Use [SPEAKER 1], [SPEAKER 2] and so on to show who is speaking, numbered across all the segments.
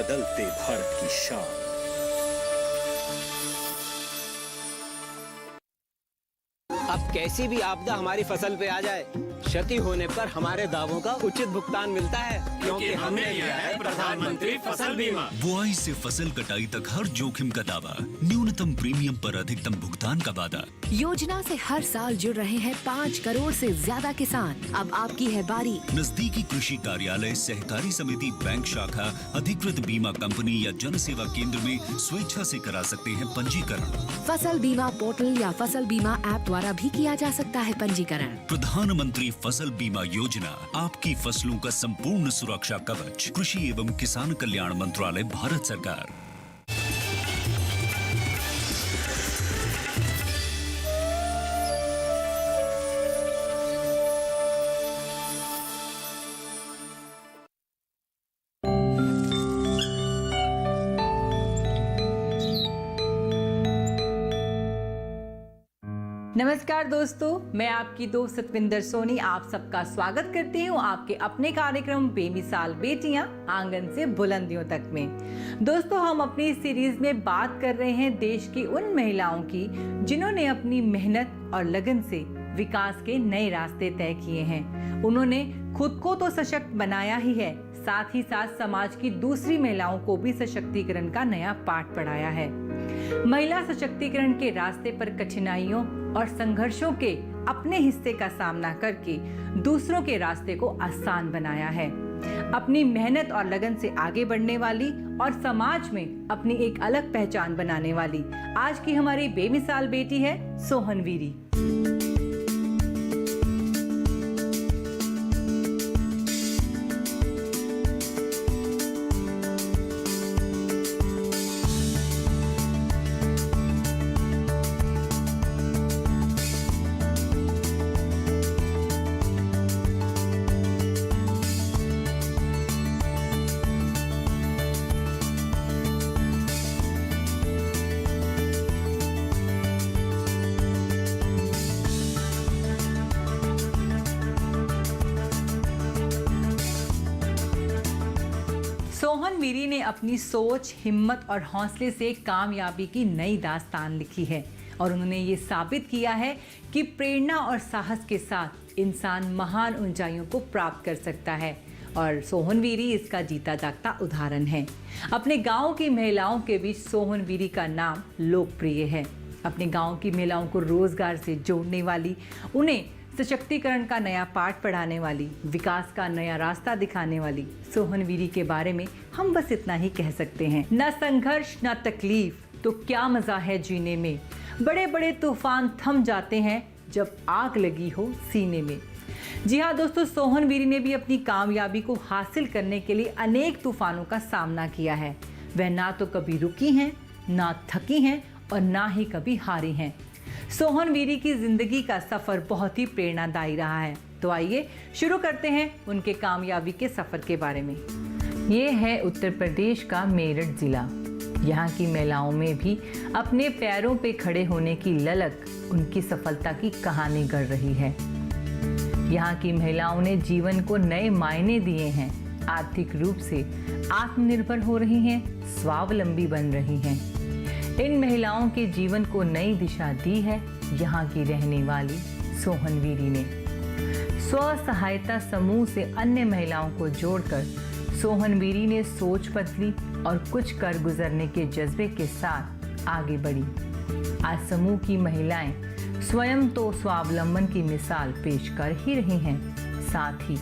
[SPEAKER 1] बदलते भारत की शान।
[SPEAKER 2] अब कैसी भी आपदा हमारी फसल पे आ जाए, क्षति होने पर हमारे दावों का उचित भुगतान मिलता है, क्योंकि हमने लिया है प्रधानमंत्री फसल बीमा।
[SPEAKER 3] बुआई से फसल कटाई तक हर जोखिम का दावा, न्यूनतम प्रीमियम पर अधिकतम भुगतान का वादा।
[SPEAKER 4] योजना से हर साल जुड़ रहे हैं 5 करोड़ से ज्यादा किसान। अब आपकी है बारी।
[SPEAKER 3] नजदीकी कृषि कार्यालय, सहकारी समिति, बैंक शाखा, अधिकृत बीमा कंपनी या जन सेवा केंद्र में स्वेच्छा से करा सकते हैं पंजीकरण।
[SPEAKER 4] फसल बीमा पोर्टल या फसल बीमा ऐप द्वारा भी किया जा सकता है पंजीकरण।
[SPEAKER 3] प्रधानमंत्री फसल बीमा योजना, आपकी फसलों का संपूर्ण सुरक्षा कवच। कृषि एवं किसान कल्याण मंत्रालय, भारत सरकार।
[SPEAKER 5] नमस्कार दोस्तों, मैं आपकी दोस्त सतविंदर सोनी आप सबका स्वागत करती हूँ आपके अपने कार्यक्रम बेमिसाल बेटियां आंगन से बुलंदियों तक में। दोस्तों, हम अपनी सीरीज में बात कर रहे हैं देश की उन महिलाओं की जिन्होंने अपनी मेहनत और लगन से विकास के नए रास्ते तय किए हैं। उन्होंने खुद को तो सशक्त बनाया ही है, साथ ही साथ समाज की दूसरी महिलाओं को भी सशक्तिकरण का नया पाठ पढ़ाया है। महिला सशक्तिकरण के रास्ते पर कठिनाइयों और संघर्षों के अपने हिस्से का सामना करके दूसरों के रास्ते को आसान बनाया है। अपनी मेहनत और लगन से आगे बढ़ने वाली और समाज में अपनी एक अलग पहचान बनाने वाली आज की हमारी बेमिसाल बेटी है सोहन वीरी। सोहन वीरी ने अपनी सोच, हिम्मत और हौसले से कामयाबी की नई दास्तान लिखी है और उन्होंने ये साबित किया है कि प्रेरणा और साहस के साथ इंसान महान ऊंचाइयों को प्राप्त कर सकता है। और सोहन वीरी इसका जीता जागता उदाहरण है। अपने गांव की महिलाओं के बीच सोहन वीरी का नाम लोकप्रिय है। अपने गांव की महिलाओं को रोजगार से जोड़ने वाली, उन्हें सशक्तिकरण का नया पाठ पढ़ाने वाली, विकास का नया रास्ता दिखाने वाली सोहन वीरी के बारे में हम बस इतना ही कह सकते हैं। न संघर्ष न तकलीफ तो क्या मजा है जीने में, बड़े बड़े तूफान थम जाते हैं जब आग लगी हो सीने में। जी हाँ दोस्तों, सोहन वीरी ने भी अपनी कामयाबी को हासिल करने के लिए अनेक तूफानों का सामना किया है। वह ना तो कभी रुकी हैं, ना थकी हैं और ना ही कभी हारी हैं। सोहन वीरी की जिंदगी का सफर बहुत ही प्रेरणादायी रहा है। तो आइए शुरू करते हैं उनके कामयाबी के सफर के बारे में। ये है उत्तर प्रदेश का मेरठ जिला। यहाँ की महिलाओं में भी अपने पैरों पे खड़े होने की ललक उनकी सफलता की कहानी गढ़ रही है। यहाँ की महिलाओं ने जीवन को नए मायने दिए हैं, आर्थिक रूप से आत्मनिर्भर हो रही हैं, स्वावलंबी बन रही हैं। इन महिलाओं के जीवन को नई दिशा दी है यहाँ की रहने वाली सोहन वीरी ने। स्व सहायता समूह से अन्य महिलाओं को जोड़कर सोहन वीरी ने सोच बदली और कुछ कर गुजरने के जज्बे के साथ आगे बढ़ी। आज समूह की महिलाएं स्वयं तो स्वावलंबन की मिसाल पेश कर ही रही हैं, साथ ही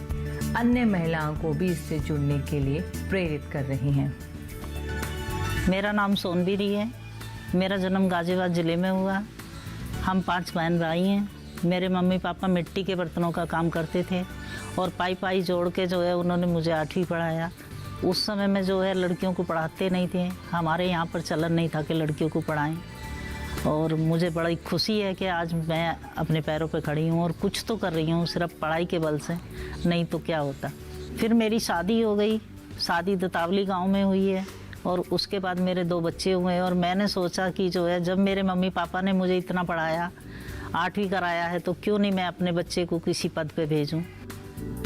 [SPEAKER 5] अन्य महिलाओं को भी इससे जुड़ने के लिए प्रेरित कर रही हैं।
[SPEAKER 6] मेरा नाम सोहन वीरी है। मेरा जन्म गाजियाबाद ज़िले में हुआ। हम 5 बहन भाई हैं। मेरे मम्मी पापा मिट्टी के बर्तनों का काम करते थे और पाई जोड़ के जो है उन्होंने मुझे 8वीं पढ़ाया। उस समय में जो है लड़कियों को पढ़ाते नहीं थे, हमारे यहाँ पर चलन नहीं था कि लड़कियों को पढ़ाएं। और मुझे बड़ी खुशी है कि आज मैं अपने पैरों पे खड़ी हूँ और कुछ तो कर रही हूँ, सिर्फ पढ़ाई के बल से, नहीं तो क्या होता। फिर मेरी शादी हो गई। शादी दतावली गाँव में हुई है और उसके बाद मेरे 2 बच्चे हुए और मैंने सोचा कि जो है जब मेरे मम्मी पापा ने मुझे इतना पढ़ाया, 8वीं कराया है, तो क्यों नहीं मैं अपने बच्चे को किसी पद पे भेजूं।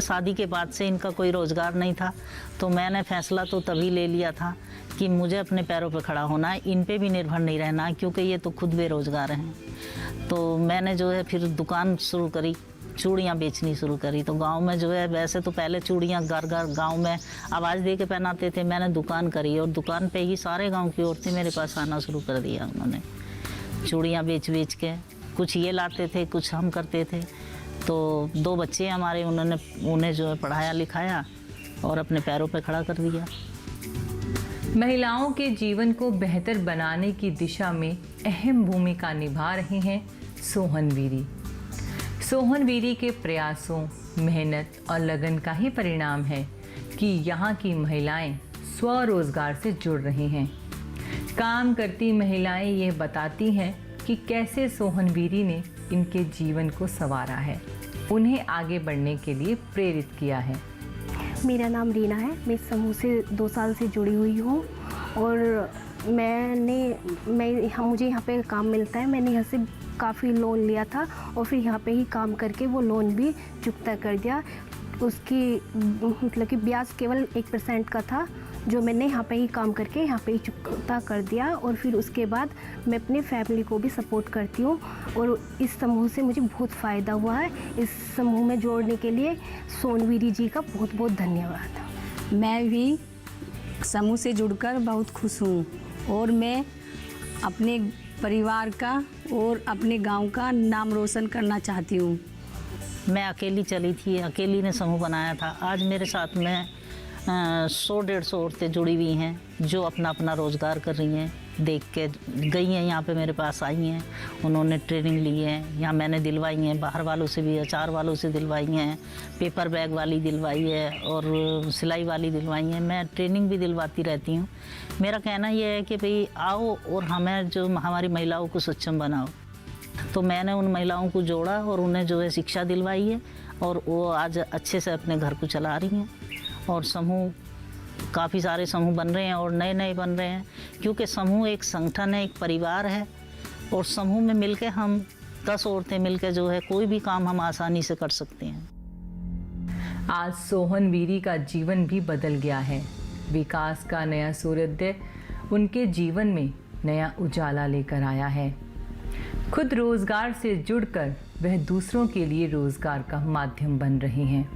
[SPEAKER 6] शादी के बाद से इनका कोई रोज़गार नहीं था, तो मैंने फैसला तो तभी ले लिया था कि मुझे अपने पैरों पर खड़ा होना है, इन पे भी निर्भर नहीं रहना, क्योंकि ये तो खुद बेरोजगार हैं। तो मैंने जो है फिर दुकान शुरू करी, चूड़ियाँ बेचनी शुरू करी। तो गांव में जो है वैसे तो पहले चूड़ियाँ घर घर गांव में आवाज़ दे के पहनाते थे, मैंने दुकान करी और दुकान पे ही सारे गांव की औरतें मेरे पास आना शुरू कर दिया। उन्होंने चूड़ियाँ बेच बेच के कुछ ये लाते थे, कुछ हम करते थे। तो 2 बच्चे हमारे, उन्हें जो है पढ़ाया लिखाया और अपने पैरों पे खड़ा कर दिया।
[SPEAKER 5] महिलाओं के जीवन को बेहतर बनाने की दिशा में अहम भूमिका निभा रही हैं सोहन वीरी। सोहन वीरी के प्रयासों, मेहनत और लगन का ही परिणाम है कि यहाँ की महिलाएं स्वरोजगार से जुड़ रही हैं। काम करती महिलाएं ये बताती हैं कि कैसे सोहन वीरी ने इनके जीवन को संवारा है, उन्हें आगे बढ़ने के लिए प्रेरित किया है।
[SPEAKER 7] मेरा नाम रीना है, मैं समूह से 2 साल से जुड़ी हुई हूँ और मुझे यहाँ पे काम मिलता है। मैंने यहाँ से काफ़ी लोन लिया था और फिर यहाँ पे ही काम करके वो लोन भी चुकता कर दिया। उसकी मतलब कि ब्याज केवल 1% का था, जो मैंने यहाँ पे ही काम करके यहाँ पे ही चुकता कर दिया। और फिर उसके बाद मैं अपनी फैमिली को भी सपोर्ट करती हूँ और इस समूह से मुझे बहुत फ़ायदा हुआ है। इस समूह में जोड़ने के लिए सोहन वीरी जी का बहुत बहुत धन्यवाद।
[SPEAKER 8] मैं भी समूह से जुड़कर बहुत खुश हूँ और मैं अपने परिवार का और अपने गांव का नाम रोशन करना चाहती हूँ।
[SPEAKER 6] मैं अकेली चली थी, अकेली ने समूह बनाया था। आज मेरे साथ में 100-150 औरतें जुड़ी हुई हैं जो अपना अपना रोज़गार कर रही हैं। देख के गई हैं, यहाँ पे मेरे पास आई हैं, उन्होंने ट्रेनिंग ली है, यहाँ मैंने दिलवाई हैं, बाहर वालों से भी, अचार वालों से दिलवाई हैं, पेपर बैग वाली दिलवाई है और सिलाई वाली दिलवाई हैं। मैं ट्रेनिंग भी दिलवाती रहती हूँ। मेरा कहना यह है कि भाई आओ और हमें जो हमारी महिलाओं को सक्षम बनाओ। तो मैंने उन महिलाओं को जोड़ा और उन्हें जो है शिक्षा दिलवाई है और वो आज अच्छे से अपने घर को चला रही हैं। और समूह, काफ़ी सारे समूह बन रहे हैं और नए नए बन रहे हैं, क्योंकि समूह एक संगठन है, एक परिवार है और समूह में मिलके हम 10 औरतें मिलके जो है कोई भी काम हम आसानी से कर सकते हैं।
[SPEAKER 5] आज सोहन वीरी का जीवन भी बदल गया है। विकास का नया सूर्योदय उनके जीवन में नया उजाला लेकर आया है। खुद रोजगार से जुड़कर वह दूसरों के लिए रोजगार का माध्यम बन रही हैं।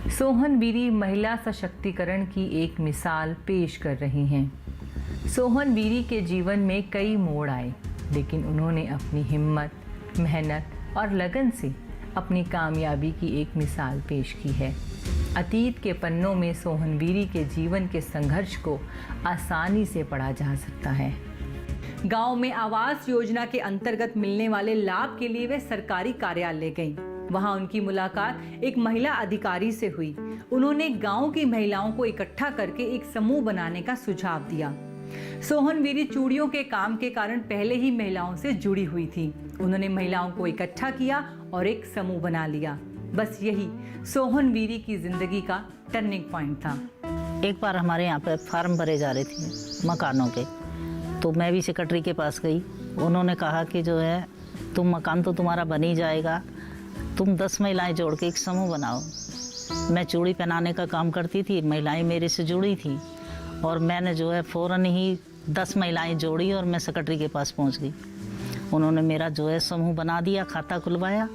[SPEAKER 5] सोहन वीरी महिला सशक्तिकरण की एक मिसाल पेश कर रही हैं। सोहन वीरी के जीवन में कई मोड़ आए, लेकिन उन्होंने अपनी हिम्मत, मेहनत और लगन से अपनी कामयाबी की एक मिसाल पेश की है। अतीत के पन्नों में सोहन वीरी के जीवन के संघर्ष को आसानी से पढ़ा जा सकता है। गांव में आवास योजना के अंतर्गत मिलने वाले लाभ के लिए वे सरकारी कार्यालय गईं। वहां उनकी मुलाकात एक महिला अधिकारी से हुई। उन्होंने गांव की महिलाओं को इकट्ठा करके एक समूह बनाने का सुझाव दिया। सोहन वीरी चूड़ियों के काम के कारण पहले ही महिलाओं से जुड़ी हुई थी। उन्होंने महिलाओं को इकट्ठा किया और एक समूह बना लिया। बस यही सोहन वीरी की जिंदगी का टर्निंग पॉइंट था।
[SPEAKER 6] एक बार हमारे यहाँ पे फार्म भरे जा रहे थे मकानों के, तो मैं भी सेक्रेटरी के पास गई। उन्होंने कहा कि जो है तुम मकान तो तुम्हारा बन ही जाएगा, तुम 10 महिलाएं जोड़ के एक समूह बनाओ। मैं चूड़ी पहनाने का काम करती थी, महिलाएं मेरे से जुड़ी थी और मैंने जो है फ़ौरन ही 10 महिलाएं जोड़ी और मैं सेक्रेटरी के पास पहुंच गई। उन्होंने मेरा जो है समूह बना दिया, खाता खुलवाया।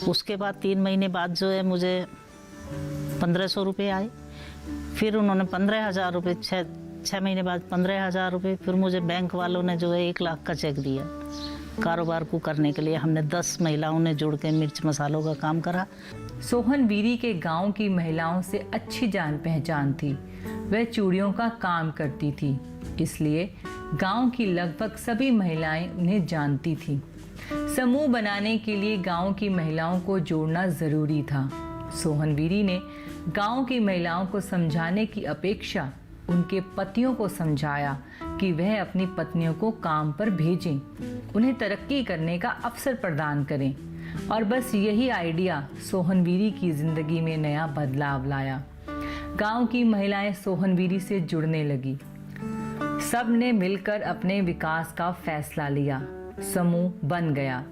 [SPEAKER 6] उसके बाद 3 महीने बाद जो है मुझे 1500 रुपये आए। फिर उन्होंने 15,000 रुपये, 6 महीने बाद 15,000 रुपये। फिर मुझे बैंक वालों ने जो है 1 लाख का चेक दिया। कारोबार को करने के लिए हमने 10 महिलाओं ने जुड़ के मिर्च मसालों का काम करा।
[SPEAKER 5] सोहन वीरी के गांव की महिलाओं से अच्छी जान पहचान थी। वह चूड़ियों का काम करती थी, इसलिए गांव की लगभग सभी महिलाएं उन्हें जानती थीं। समूह बनाने के लिए गांव की महिलाओं को जोड़ना ज़रूरी था। सोहन वीरी ने गांव की महिलाओं को समझाने की अपेक्षा उनके पतियों को समझाया कि वह अपनी पत्नियों को काम पर भेजें, उन्हें तरक्की करने का अवसर प्रदान करें। और बस यही आइडिया सोहन वीरी की ज़िंदगी में नया बदलाव लाया। गांव की महिलाएं सोहन वीरी से जुड़ने लगी। सब ने मिलकर अपने विकास का फैसला लिया। समूह बन गया।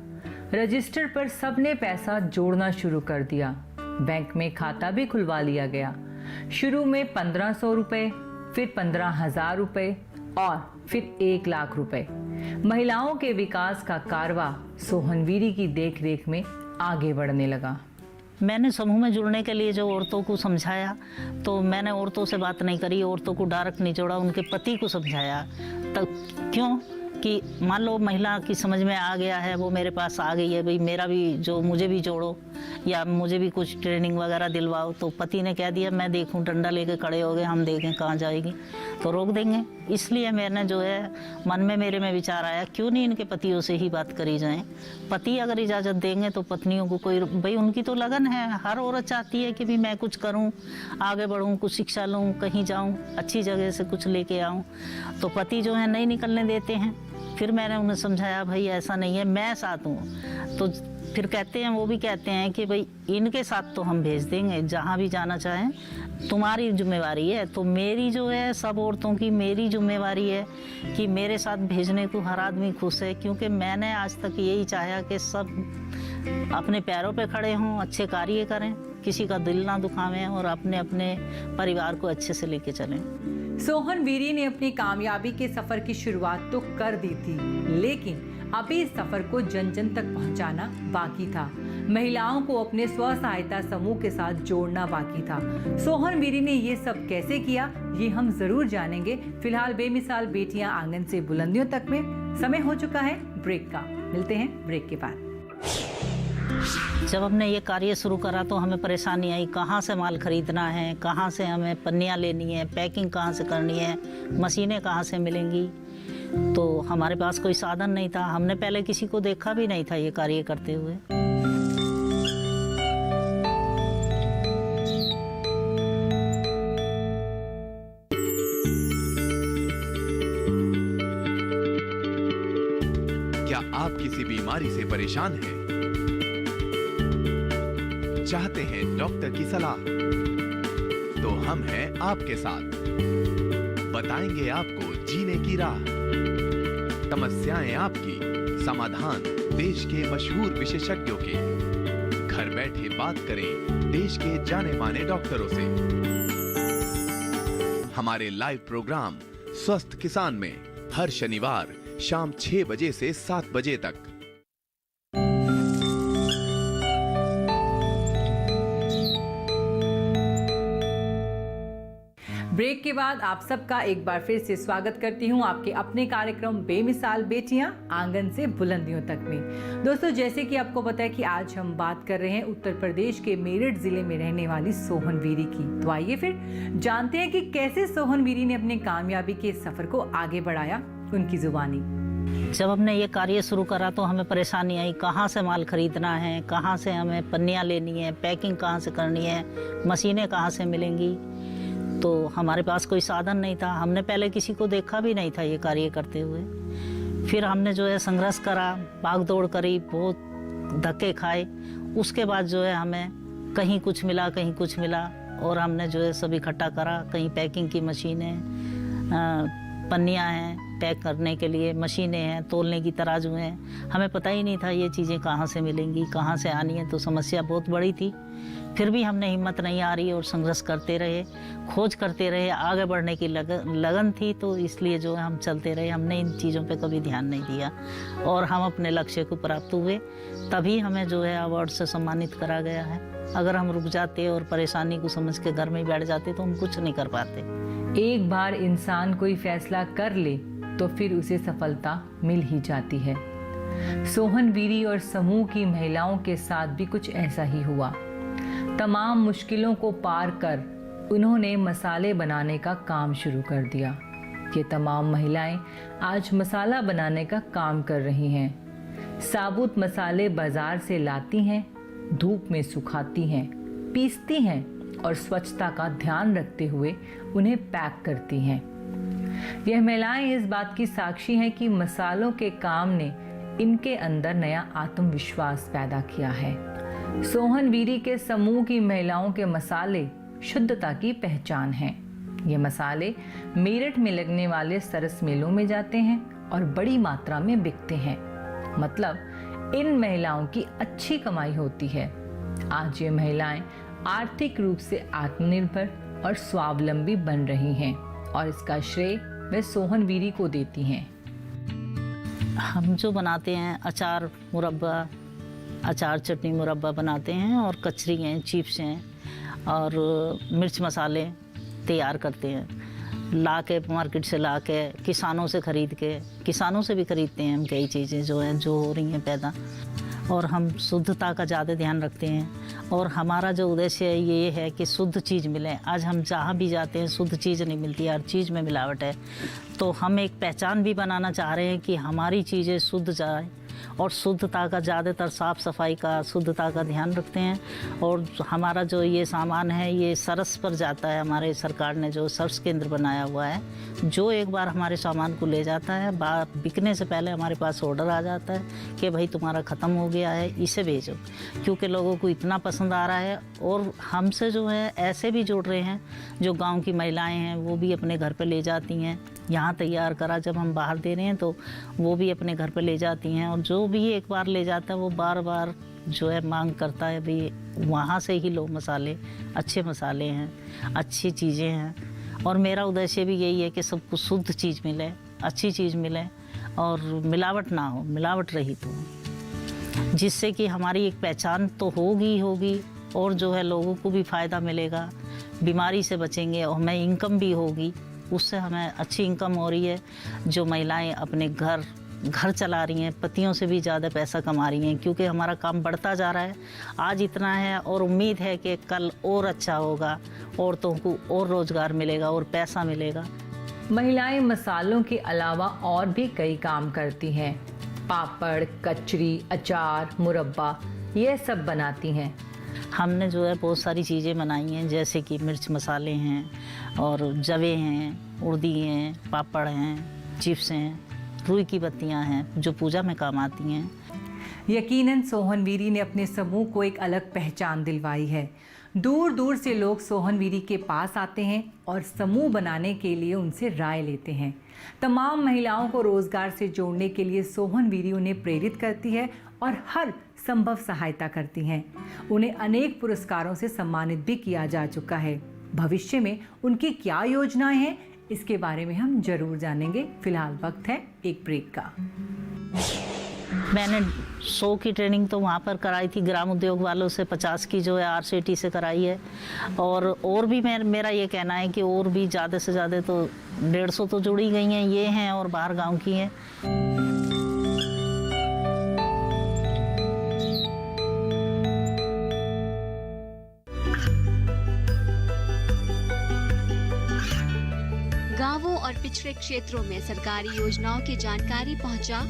[SPEAKER 5] रजिस्टर पर सब ने पैसा जोड़ना शुरू कर दिया। बैंक में खाता भी खुलवा लिया गया। शुरू में 1500 रुपये, फिर 15,000 रुपए और फिर 1 लाख रुपए। महिलाओं के विकास का कारवा सोहन वीरी की देखरेख में आगे बढ़ने लगा।
[SPEAKER 6] मैंने समूह में जुड़ने के लिए जो औरतों को समझाया, तो मैंने औरतों से बात नहीं करी, औरतों को डायरेक्ट नहीं जोड़ा, उनके पति को समझाया। तब क्यों कि मान लो महिला की समझ में आ गया है, वो मेरे पास आ गई है, भाई मेरा भी जो मुझे भी जोड़ो या मुझे भी कुछ ट्रेनिंग वगैरह दिलवाओ। तो पति ने कह दिया मैं देखूं, डंडा लेके खड़े हो गए, हम देखें कहाँ जाएगी तो रोक देंगे। इसलिए मैंने जो है मन में मेरे में विचार आया, क्यों नहीं इनके पतियों से ही बात करी जाए। पति अगर इजाज़त देंगे तो पत्नियों को कोई, भाई उनकी तो लगन है, हर औरत चाहती है कि भी मैं कुछ करूं, आगे बढ़ूं, कुछ शिक्षा लूं, कहीं जाऊं, अच्छी जगह से कुछ लेके आऊं। तो पति जो है नहीं निकलने देते हैं। फिर मैंने उन्हें समझाया भाई ऐसा नहीं है, मैं साथ हूँ। तो फिर कहते हैं, वो भी कहते हैं कि भाई इनके साथ तो हम भेज देंगे, जहाँ भी जाना चाहें तुम्हारी जिम्मेवारी है। तो मेरी जो है सब औरतों की मेरी जिम्मेवारी है कि मेरे साथ भेजने को हर आदमी खुश है, क्योंकि मैंने आज तक यही चाहा कि सब अपने पैरों पे खड़े हों, अच्छे कार्य करें, किसी का दिल ना दुखावें और अपने अपने परिवार को अच्छे से लेके चलें।
[SPEAKER 5] सोहन वीरी ने अपनी कामयाबी के सफर की शुरुआत तो कर दी थी, लेकिन अभी इस सफर को जन जन तक पहुंचाना बाकी था। महिलाओं को अपने स्व सहायता समूह के साथ जोड़ना बाकी था। सोहन वीरी ने ये सब कैसे किया, ये हम जरूर जानेंगे। फिलहाल बेमिसाल बेटियां आंगन से बुलंदियों तक में समय हो चुका है ब्रेक का। मिलते हैं ब्रेक के बाद।
[SPEAKER 6] जब हमने ये कार्य शुरू करा तो हमें परेशानी आई, कहाँ से माल खरीदना है, कहाँ से हमें पन्नियाँ लेनी है, पैकिंग कहाँ से करनी है, मशीनें कहाँ से मिलेंगी। तो हमारे पास कोई साधन नहीं था, हमने पहले किसी को देखा भी नहीं था ये कार्य करते हुए।
[SPEAKER 9] क्या आप किसी बीमारी से परेशान हैं? चाहते हैं डॉक्टर की सलाह? तो हम हैं आपके साथ, बताएंगे आपको जीने की राह। समस्याएं आपकी, समाधान देश के मशहूर विशेषज्ञों के। घर बैठे बात करें देश के जाने माने डॉक्टरों से। हमारे लाइव प्रोग्राम स्वस्थ किसान में हर शनिवार शाम 6 बजे से 7 बजे तक।
[SPEAKER 5] ब्रेक के बाद आप सबका एक बार फिर से स्वागत करती हूं आपके अपने कार्यक्रम बेमिसाल बेटियां आंगन से बुलंदियों तक में। दोस्तों, जैसे कि आपको पता है कि आज हम बात कर रहे हैं उत्तर प्रदेश के मेरठ जिले में रहने वाली सोहन वीरी की। तो आइए फिर जानते हैं कि कैसे सोहन वीरी ने अपने कामयाबी के सफर को आगे बढ़ाया, उनकी जुबानी।
[SPEAKER 6] जब हमने ये कार्य शुरू करा तो हमें परेशानी आई, कहाँ से माल खरीदना है, कहाँ से हमें पन्नियाँ लेनी है, पैकिंग कहाँ से करनी है, मशीनें कहाँ से मिलेंगी। तो हमारे पास कोई साधन नहीं था, हमने पहले किसी को देखा भी नहीं था ये कार्य करते हुए। फिर हमने जो है संघर्ष करा, भाग दौड़ करी, बहुत धक्के खाए। उसके बाद जो है हमें कहीं कुछ मिला, कहीं कुछ मिला, और हमने जो है सब इकट्ठा करा। कहीं पैकिंग की मशीनें, पन्नियाँ हैं पैक करने के लिए, मशीनें हैं, तोलने की तराजू हैं। हमें पता ही नहीं था ये चीज़ें कहाँ से मिलेंगी, कहाँ से आनी है। तो समस्या बहुत बड़ी थी। फिर भी हमने हिम्मत नहीं आ रही और संघर्ष करते रहे, खोज करते रहे, आगे बढ़ने की लगन थी। तो इसलिए जो है हम चलते रहे, हमने इन चीज़ों पे कभी ध्यान नहीं दिया और हम अपने लक्ष्य को प्राप्त हुए। तभी हमें जो है अवार्ड से सम्मानित करा गया है। अगर हम रुक जाते और परेशानी को समझ के घर में ही बैठ जाते तो हम कुछ नहीं कर पाते।
[SPEAKER 5] एक बार इंसान कोई फैसला कर ले तो फिर उसे सफलता मिल ही जाती है। सोहन वीरी और समूह की महिलाओं के साथ भी कुछ ऐसा ही हुआ। तमाम मुश्किलों को पार कर उन्होंने मसाले बनाने का काम शुरू कर दिया। ये तमाम महिलाएं आज मसाला बनाने का काम कर रही हैं। साबुत मसाले बाजार से लाती हैं, धूप में सुखाती हैं, पीसती हैं और स्वच्छता का ध्यान रखते हुए उन्हें पैक करती हैं। यह महिलाएं इस बात की साक्षी हैं कि मसालों के काम ने इनके अंदर नया आत्मविश्वास पैदा किया है। सोहन वीरी के समूह की महिलाओं के मसाले शुद्धता की पहचान हैं। ये मसाले मेरठ में लगने वाले सरस मेलों में जाते हैं और बड़ी मात्रा में बिकते हैं। मतलब इन महिलाओं की अच्छी कमाई होती है। आज ये महिलाएं आर्थिक रूप से आत्मनिर्भर और स्वावलंबी बन रही हैं और इसका श्रेय वे सोहन वीरी को देती हैं।
[SPEAKER 6] हम जो बनाते हैं अचार मुरब्बा, अचार चटनी मुरब्बा बनाते हैं और कचरी हैं, चिप्स हैं और मिर्च मसाले तैयार करते हैं। ला के मार्केट से ला के किसानों से भी खरीदते हैं हम कई चीज़ें जो हैं जो हो रही हैं पैदा, और हम शुद्धता का ज़्यादा ध्यान रखते हैं। और हमारा जो उद्देश्य है ये है कि शुद्ध चीज़ मिले। आज हम जहाँ भी जाते हैं शुद्ध चीज़ नहीं मिलती, हर चीज़ में मिलावट है। तो हम एक पहचान भी बनाना चाह रहे हैं कि हमारी चीज़ें शुद्ध जाए और शुद्धता का ज़्यादातर साफ़ सफाई का, शुद्धता का ध्यान रखते हैं। और हमारा जो ये सामान है ये सरस पर जाता है। हमारे सरकार ने जो सरस केंद्र बनाया हुआ है, जो एक बार हमारे सामान को ले जाता है, बिकने से पहले हमारे पास ऑर्डर आ जाता है कि भाई तुम्हारा ख़त्म हो गया है, इसे भेजो, क्योंकि लोगों को इतना पसंद आ रहा है। और हमसे जो है ऐसे भी जुड़ रहे हैं जो गाँव की महिलाएँ हैं, वो भी अपने घर पर ले जाती हैं। यहाँ तैयार करा जब हम बाहर दे रहे हैं तो वो भी अपने घर पे ले जाती हैं, और जो भी एक बार ले जाता है वो बार बार जो है मांग करता है भाई वहाँ से ही लो मसाले, अच्छे मसाले हैं, अच्छी चीज़ें हैं। और मेरा उद्देश्य भी यही है कि सबको शुद्ध चीज़ मिले, अच्छी चीज़ मिले और मिलावट ना हो, मिलावट रहित हो, जिससे कि हमारी एक पहचान तो होगी और जो है लोगों को भी फ़ायदा मिलेगा, बीमारी से बचेंगे और हमें इनकम भी होगी। उससे हमें अच्छी इनकम हो रही है। जो महिलाएं अपने घर चला रही हैं, पतियों से भी ज़्यादा पैसा कमा रही हैं, क्योंकि हमारा काम बढ़ता जा रहा है। आज इतना है और उम्मीद है कि कल और अच्छा होगा, औरतों को और रोज़गार मिलेगा और पैसा मिलेगा।
[SPEAKER 5] महिलाएं मसालों के अलावा और भी कई काम करती हैं। पापड़, कचरी, अचार, मुरब्बा, ये सब बनाती हैं।
[SPEAKER 6] हमने जो है बहुत सारी चीज़ें बनाई हैं, जैसे कि मिर्च मसाले हैं और जवे हैं, उड़दी हैं, पापड़ हैं, चिप्स हैं, रुई की बत्तियां हैं जो पूजा में काम आती हैं।
[SPEAKER 5] यकीनन सोहन वीरी ने अपने समूह को एक अलग पहचान दिलवाई है। दूर दूर से लोग सोहन वीरी के पास आते हैं और समूह बनाने के लिए उनसे राय लेते हैं। तमाम महिलाओं को रोजगार से जोड़ने के लिए सोहन वीरी उन्हें प्रेरित करती है और हर संभव सहायता करती हैं। उन्हें अनेक पुरस्कारों से सम्मानित भी किया जा चुका है। भविष्य में उनकी क्या योजनाएं हैं, इसके बारे में हम जरूर जानेंगे। फिलहाल वक्त है एक ब्रेक का।
[SPEAKER 6] मैंने 100 की ट्रेनिंग तो वहाँ पर कराई थी ग्राम उद्योग वालों से, 50 की जो है RCT से कराई है। और भी मेरा ये कहना है कि और भी ज़्यादा से ज़्यादा तो 150 तो जुड़ी गई हैं, ये हैं और बाहर गांव की हैं।
[SPEAKER 10] गांवों और पिछड़े क्षेत्रों में सरकारी योजनाओं की जानकारी पहुंचा।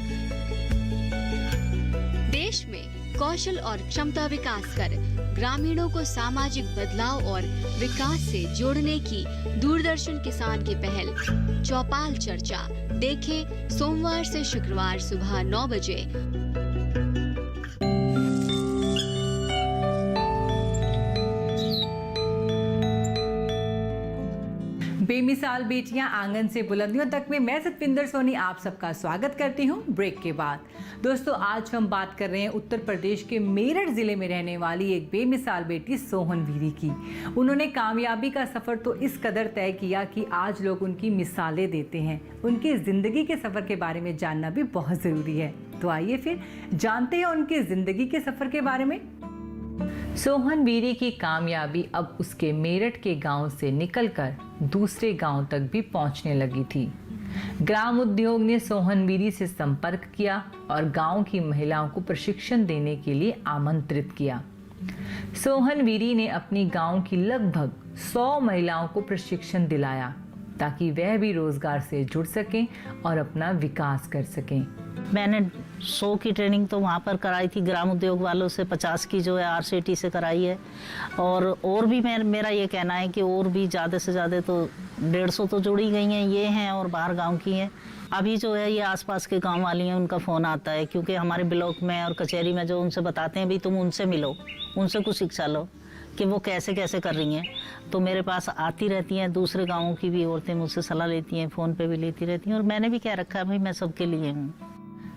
[SPEAKER 10] देश में कौशल और क्षमता विकास कर ग्रामीणों को सामाजिक बदलाव और विकास से जोड़ने की दूरदर्शन किसान की पहल चौपाल चर्चा देखें सोमवार से शुक्रवार सुबह 9 बजे।
[SPEAKER 5] बेमिसाल बेटियां आंगन से बुलंदियों तक में मैं सतविंदर सोनी आप सबका स्वागत करती हूं ब्रेक के बाद। दोस्तों, आज हम बात कर रहे हैं उत्तर प्रदेश के मेरठ जिले में रहने वाली एक बेमिसाल बेटी सोहन वीरी की। उन्होंने कामयाबी का सफर तो इस कदर तय किया कि आज लोग उनकी मिसालें देते हैं। उनकी जिंदगी के सफर के बारे में जानना भी बहुत जरूरी है, तो आइए फिर जानते हैं उनकी जिंदगी के सफर के बारे में। सोहन वीरी की कामयाबी अब उसके मेरठ के गांव से निकलकर दूसरे गांव तक भी पहुंचने लगी थी। ग्राम उद्योग ने सोहन वीरी से संपर्क किया और गांव की महिलाओं को प्रशिक्षण देने के लिए आमंत्रित किया। सोहन वीरी ने अपनी गांव की लगभग 100 महिलाओं को प्रशिक्षण दिलाया ताकि वह भी रोजगार से जुड़ सकें और अपना विकास कर सकें।
[SPEAKER 6] मैंने 100 की ट्रेनिंग तो वहाँ पर कराई थी ग्राम उद्योग वालों से, 50 की जो है RCT से कराई है। और भी मेरा ये कहना है कि और भी ज़्यादा से ज़्यादा तो 150 तो जुड़ी गई हैं, ये हैं और बाहर गांव की हैं। अभी जो है ये आसपास के गांव वाली हैं, उनका फ़ोन आता है, क्योंकि हमारे ब्लॉक में और कचहरी में जो उनसे बताते हैं भी तुम उनसे मिलो, उनसे कुछ शिक्षा लो कि वो कैसे कैसे कर रही हैं। तो मेरे पास आती रहती हैं, दूसरे गाँवों की भी औरतें मुझसे सलाह लेती हैं, फ़ोन पर भी लेती रहती हैं। और मैंने भी कह रखा है भाई मैं सबके लिए हूँ।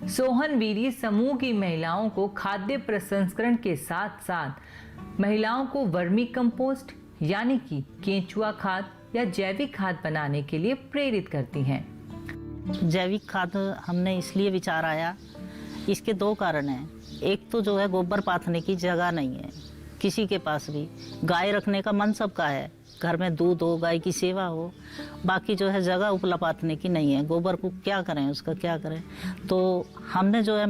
[SPEAKER 5] सोहन वीरी समूह की महिलाओं को खाद्य प्रसंस्करण के साथ साथ महिलाओं को वर्मी कंपोस्ट यानी कि केंचुआ खाद या जैविक खाद बनाने के लिए प्रेरित करती हैं।
[SPEAKER 6] जैविक खाद हमने इसलिए विचार आया, इसके 2 कारण हैं। एक तो जो है गोबर पाथने की जगह नहीं है किसी के पास भी। गाय रखने का मन सबका है, घर में दूध हो, गाय की सेवा हो, बाकी जो है जगह उपला पाथने की नहीं है। गोबर को क्या करें, उसका क्या करें। तो हमने जो है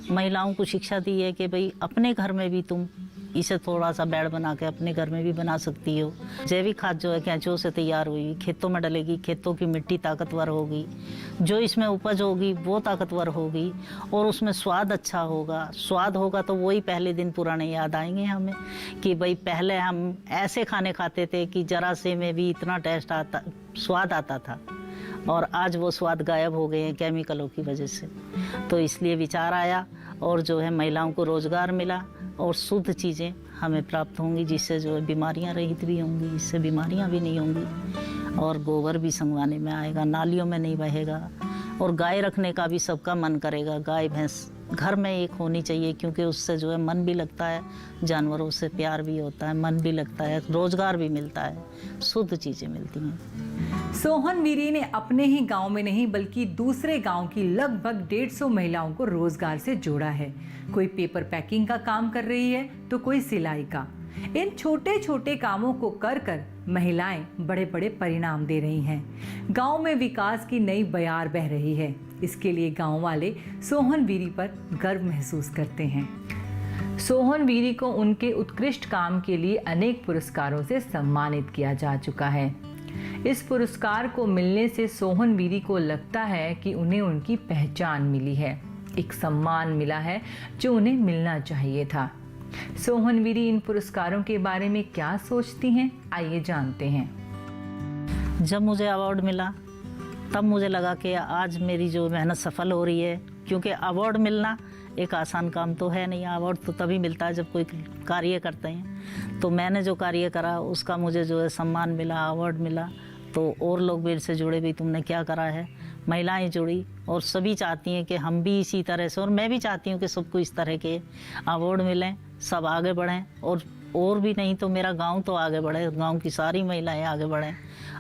[SPEAKER 6] महिलाओं को शिक्षा दी है कि भाई अपने घर में भी तुम इसे थोड़ा सा बेड बना के अपने घर में भी बना सकती हो। जैविक खाद जो है केंचुओं से तैयार हुई, खेतों में डलेगी, खेतों की मिट्टी ताकतवर होगी, जो इसमें उपज होगी वो ताकतवर होगी और उसमें स्वाद अच्छा होगा। स्वाद होगा तो वही पहले दिन पुराने याद आएंगे हमें कि भाई पहले हम ऐसे खाने खाते थे कि जरा से में भी इतना स्वाद आता था और आज वो स्वाद गायब हो गए हैं केमिकलों की वजह से। तो इसलिए विचार आया और जो है महिलाओं को रोज़गार मिला और शुद्ध चीज़ें हमें प्राप्त होंगी, जिससे जो है बीमारियां रहित भी होंगी, इससे बीमारियां भी नहीं होंगी और गोबर भी संगवाने में आएगा, नालियों में नहीं बहेगा। और गाय रखने का भी सबका मन करेगा। गाय भैंस घर में एक होनी चाहिए क्योंकि उससे जो है मन भी लगता है, जानवरों से प्यार भी होता है, मन भी लगता है, रोज़गार भी मिलता है, शुद्ध चीज़ें मिलती हैं।
[SPEAKER 5] सोहन वीरी ने अपने ही गांव में नहीं बल्कि दूसरे गांव की लगभग 150 महिलाओं को रोजगार से जोड़ा है। कोई पेपर पैकिंग का काम कर रही है तो कोई सिलाई का। इन छोटे छोटे कामों को कर कर महिलाएं बड़े बड़े परिणाम दे रही हैं। गांव में विकास की नई बयार बह रही है। इसके लिए गांव वाले सोहन वीरी पर गर्व महसूस करते हैं। सोहन वीरी को उनके उत्कृष्ट काम के लिए अनेक पुरस्कारों से सम्मानित किया जा चुका है। इस पुरस्कार को मिलने से सोहन वीरी को लगता है कि उन्हें उनकी पहचान मिली है, एक सम्मान मिला है जो उन्हें मिलना चाहिए था। सोहन वीरी इन पुरस्कारों के बारे में क्या सोचती हैं, आइए जानते हैं।
[SPEAKER 6] जब मुझे अवार्ड मिला तब मुझे लगा कि आज मेरी जो मेहनत सफल हो रही है, क्योंकि अवार्ड मिलना एक आसान काम तो है नहीं। अवार्ड तो तभी मिलता है जब कोई कार्य करते हैं। तो मैंने जो कार्य करा उसका मुझे जो है सम्मान मिला, अवार्ड मिला। तो और लोग मेरे से जुड़े भी, तुमने क्या करा है, महिलाएं जुड़ी और सभी चाहती हैं कि हम भी इसी तरह से, और मैं भी चाहती हूँ कि सबको इस तरह के अवार्ड मिलें, सब आगे बढ़ें और भी नहीं तो मेरा गांव तो आगे बढ़े, गांव की सारी महिलाएं आगे बढ़ें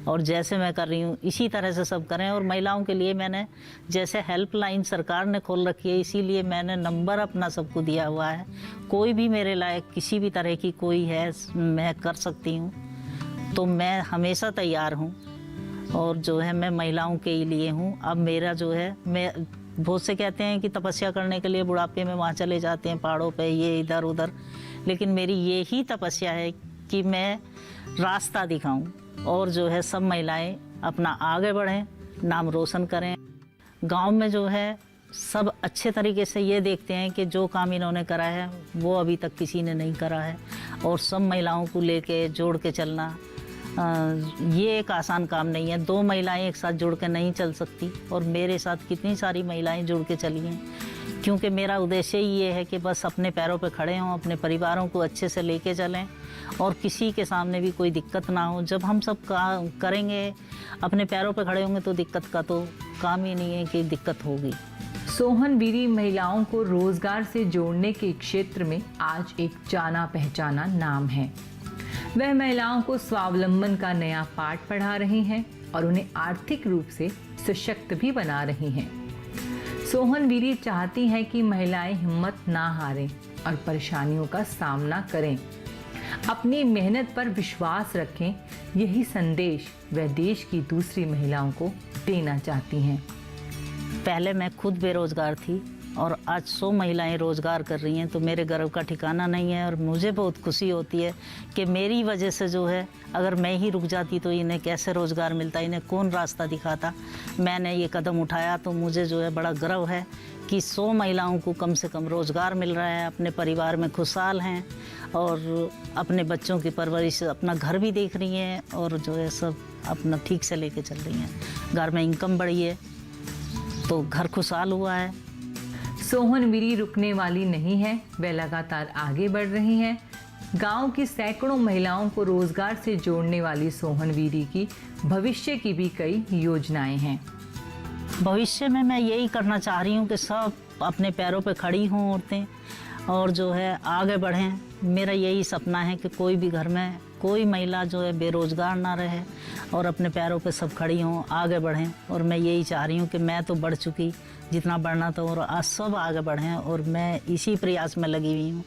[SPEAKER 6] और जैसे मैं कर रही हूँ इसी तरह से सब करें। और महिलाओं के लिए मैंने जैसे हेल्पलाइन सरकार ने खोल रखी है, इसीलिए मैंने नंबर अपना सबको दिया हुआ है। कोई भी मेरे लायक किसी भी तरह की कोई है, मैं कर सकती हूँ, तो मैं हमेशा तैयार हूँ और जो है मैं महिलाओं के ही लिए हूँ। अब मेरा जो है, मैं बहुत से कहते हैं कि तपस्या करने के लिए बुढ़ापे में वहाँ चले जाते हैं पहाड़ों पे, ये इधर उधर, लेकिन मेरी ये ही तपस्या है कि मैं रास्ता दिखाऊं और जो है सब महिलाएं अपना आगे बढ़ें, नाम रोशन करें। गांव में जो है सब अच्छे तरीके से ये देखते हैं कि जो काम इन्होंने करा है वो अभी तक किसी ने नहीं करा है और सब महिलाओं को लेके जोड़ के चलना ये एक आसान काम नहीं है। 2 महिलाएं एक साथ जुड़ के नहीं चल सकती और मेरे साथ कितनी सारी महिलाएं जुड़ के चली हैं, क्योंकि मेरा उद्देश्य ही ये है कि बस अपने पैरों पे खड़े हों, अपने परिवारों को अच्छे से लेके चलें और किसी के सामने भी कोई दिक्कत ना हो। जब हम सब करेंगे, अपने पैरों पे खड़े होंगे तो दिक्कत का तो काम ही नहीं है कि दिक्कत होगी।
[SPEAKER 5] सोहन वीरी महिलाओं को रोजगार से जोड़ने के क्षेत्र में आज एक जाना पहचाना नाम है। वह महिलाओं को स्वावलंबन का नया पाठ पढ़ा रही हैं और उन्हें आर्थिक रूप से सशक्त भी बना रही हैं। सोहन वीरी चाहती हैं कि महिलाएं हिम्मत ना हारें और परेशानियों का सामना करें, अपनी मेहनत पर विश्वास रखें। यही संदेश वह देश की दूसरी महिलाओं को देना चाहती हैं।
[SPEAKER 6] पहले मैं खुद बेरोजगार थी और आज 100 महिलाएं रोज़गार कर रही हैं, तो मेरे गर्व का ठिकाना नहीं है और मुझे बहुत खुशी होती है कि मेरी वजह से जो है, अगर मैं ही रुक जाती तो इन्हें कैसे रोज़गार मिलता, इन्हें कौन रास्ता दिखाता। मैंने ये कदम उठाया तो मुझे जो है बड़ा गर्व है कि 100 महिलाओं को कम से कम रोज़गार मिल रहा है, अपने परिवार में खुशहाल हैं और अपने बच्चों की परवरिश, अपना घर भी देख रही हैं और जो है सब अपना ठीक से लेके चल रही हैं। घर में इनकम बढ़ी है तो घर खुशहाल हुआ है।
[SPEAKER 5] सोहन वीरी रुकने वाली नहीं है, वह लगातार आगे बढ़ रही हैं। गांव की सैकड़ों महिलाओं को रोजगार से जोड़ने वाली सोहन वीरी की भविष्य की भी कई योजनाएं हैं।
[SPEAKER 6] भविष्य में मैं यही करना चाह रही हूँ कि सब अपने पैरों पे खड़ी हों औरतें और जो है आगे बढ़ें। मेरा यही सपना है कि कोई भी घर में कोई महिला जो है बेरोजगार ना रहे और अपने पैरों पे सब खड़ी हों, आगे बढ़ें। और मैं यही चाह रही हूँ कि मैं तो बढ़ चुकी, जितना बढ़ना था, और आज सब आगे बढ़ें, और मैं इसी प्रयास में लगी हुई हूँ।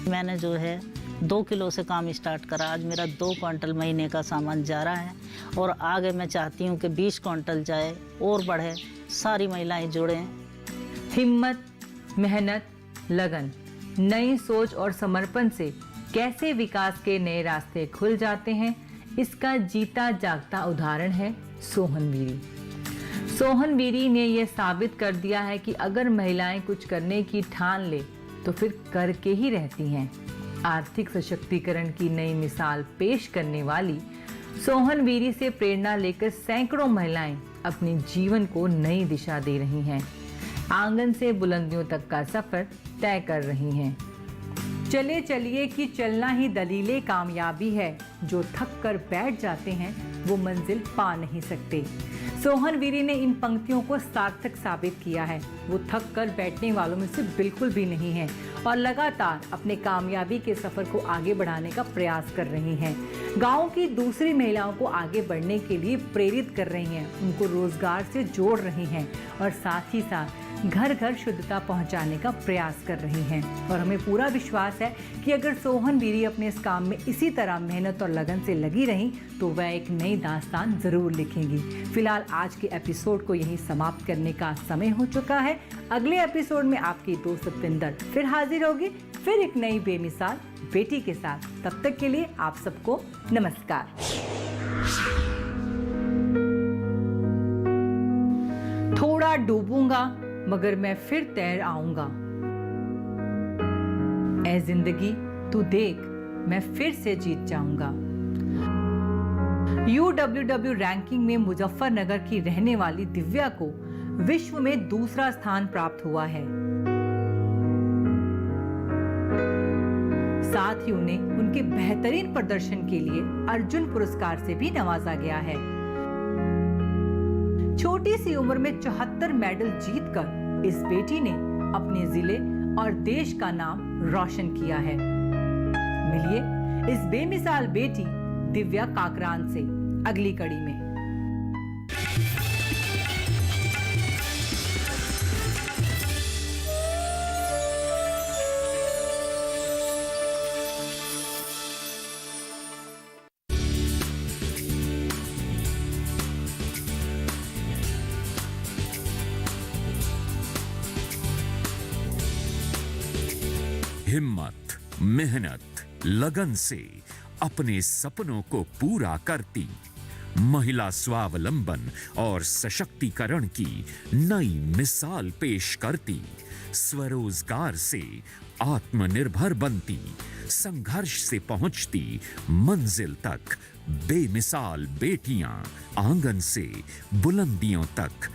[SPEAKER 6] मैंने जो है 2 किलो से काम स्टार्ट करा, आज मेरा 2 क्विंटल महीने का सामान जा रहा है, और आगे मैं चाहती हूँ कि 20 क्विंटल जाए और बढ़े, सारी महिलाएं जुड़ें।
[SPEAKER 5] हिम्मत, मेहनत, लगन, नई सोच और समर्पण से कैसे विकास के नए रास्ते खुल जाते हैं, इसका जीता जागता उदाहरण है सोहन वीरी। सोहन वीरी ने यह साबित कर दिया है कि अगर महिलाएं कुछ करने की ठान ले तो फिर करके ही रहती हैं। आर्थिक सशक्तिकरण की नई मिसाल पेश करने वाली सोहन वीरी से प्रेरणा लेकर सैकड़ों महिलाएं अपने जीवन को नई दिशा दे रही हैं, आंगन से बुलंदियों तक का सफर तय कर रही हैं। चलिए कि चलना ही दलीले कामयाबी है, जो थक कर बैठ जाते हैं वो मंजिल पा नहीं सकते। सोहन वीरी ने इन पंक्तियों को सार्थक साबित किया है। वो थक कर बैठने वालों में से बिल्कुल भी नहीं है और लगातार अपने कामयाबी के सफर को आगे बढ़ाने का प्रयास कर रही हैं। गांव की दूसरी महिलाओं को आगे बढ़ने के लिए प्रेरित कर रही हैं, उनको रोजगार से जोड़ रही हैं और साथ ही साथ घर घर शुद्धता पहुंचाने का प्रयास कर रही हैं। और हमें पूरा विश्वास है कि अगर सोहन वीरी अपने इस काम में इसी तरह मेहनत और लगन से लगी रहीं तो वह एक नई दास्तान जरूर लिखेंगी। फिलहाल आज के एपिसोड को यहीं समाप्त करने का समय हो चुका है। अगले एपिसोड में आपकी दोस्त सतिंदर फिर हाजिर होगी, फिर एक नई बेमिसाल बेटी के साथ। तब तक के लिए आप सबको नमस्कार। थोड़ा डूबूंगा मगर मैं फिर तैर आऊंगा। ऐ जिंदगी तू देख, मैं फिर से जीत जाऊंगा। UWW रैंकिंग में मुजफ्फरनगर की रहने वाली दिव्या को विश्व में दूसरा स्थान प्राप्त हुआ है। साथ ही उन्हें उनके बेहतरीन प्रदर्शन के लिए अर्जुन पुरस्कार से भी नवाजा गया है। छोटी सी उम्र में 74 मेडल जीतकर इस बेटी ने अपने जिले और देश का नाम रोशन किया है। मिलिए इस बेमिसाल बेटी दिव्या काकरान से अगली कड़ी में।
[SPEAKER 11] हिम्मत, मेहनत, लगन से अपने सपनों को पूरा करती, महिला स्वावलंबन और सशक्तिकरण की नई मिसाल पेश करती, स्वरोजगार से आत्मनिर्भर बनती, संघर्ष से पहुंचती मंजिल तक, बेमिसाल बेटियां आंगन से बुलंदियों तक।